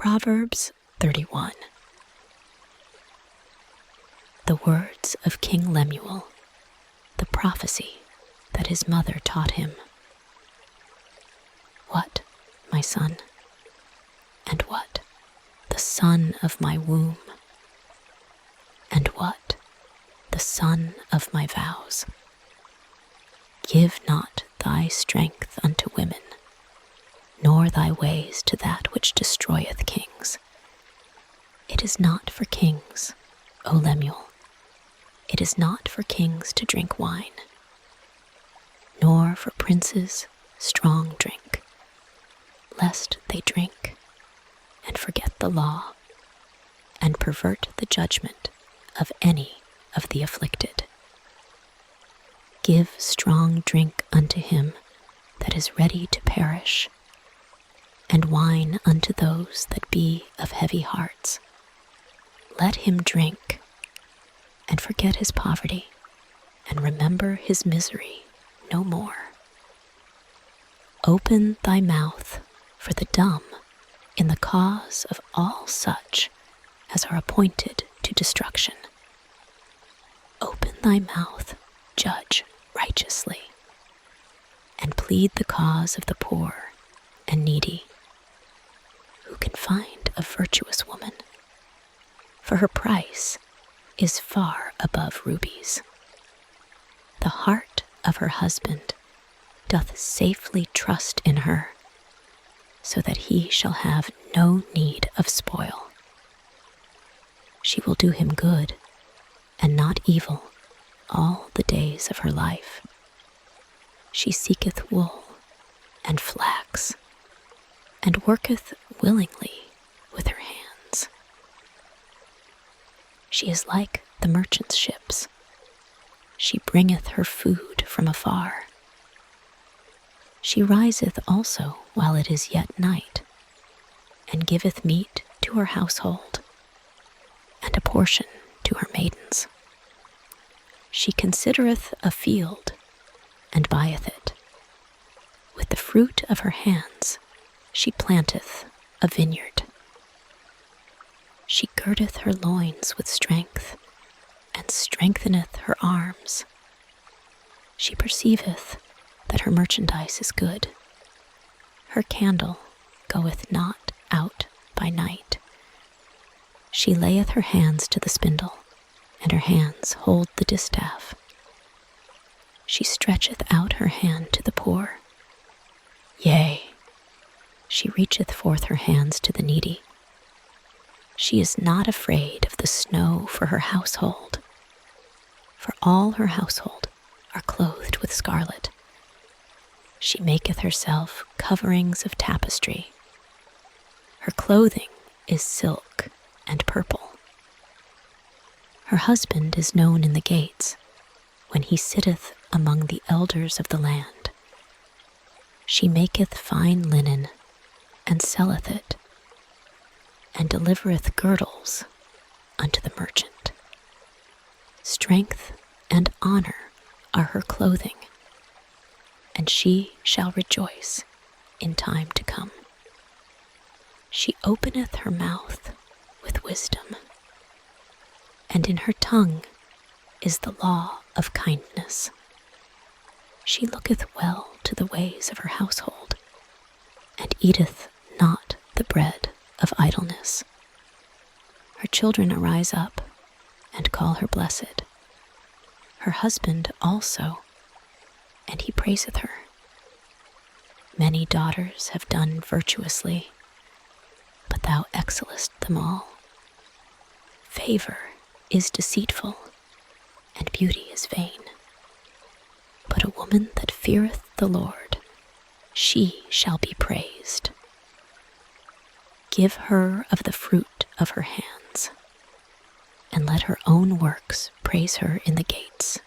Proverbs 31. The words of King Lemuel, the prophecy that his mother taught him. What, my son? And what, the son of my womb? And what, the son of my vows? Give not thy strength unto women, nor thy ways to that which destroyeth kings. It is not for kings, O Lemuel, it is not for kings to drink wine, nor for princes strong drink, lest they drink and forget the law, and pervert the judgment of any of the afflicted. Give strong drink unto him that is ready to perish, and wine unto those that be of heavy hearts. Let him drink, and forget his poverty, and remember his misery no more. Open thy mouth for the dumb in the cause of all such as are appointed to destruction. Open thy mouth, judge righteously, and plead the cause of the poor and needy. Who can find a virtuous woman? For her price is far above rubies. The heart of her husband doth safely trust in her, so that he shall have no need of spoil. She will do him good and not evil all the days of her life. She seeketh wool and flax, and worketh willingly with her hands. She is like the merchant's ships. She bringeth her food from afar. She riseth also while it is yet night, and giveth meat to her household, and a portion to her maidens. She considereth a field, and buyeth it. With the fruit of her hands she planteth a vineyard. She girdeth her loins with strength, and strengtheneth her arms. She perceiveth that her merchandise is good. Her candle goeth not out by night. She layeth her hands to the spindle, and her hands hold the distaff. She stretcheth out her hand to the poor. Yea, she reacheth forth her hands to the needy. She is not afraid of the snow for her household, for all her household are clothed with scarlet. She maketh herself coverings of tapestry. Her clothing is silk and purple. Her husband is known in the gates, when he sitteth among the elders of the land. She maketh fine linen, and selleth it, and delivereth girdles unto the merchant. Strength and honor are her clothing, and she shall rejoice in time to come. She openeth her mouth with wisdom, and in her tongue is the law of kindness. She looketh well to the ways of her household, and eateth not the bread of idleness. Her children arise up and call her blessed, her husband also, and he praiseth her. Many daughters have done virtuously, but thou excellest them all. Favor is deceitful, and beauty is vain. But a woman that feareth the Lord, she shall be praised. Give her of the fruit of her hands, and let her own works praise her in the gates.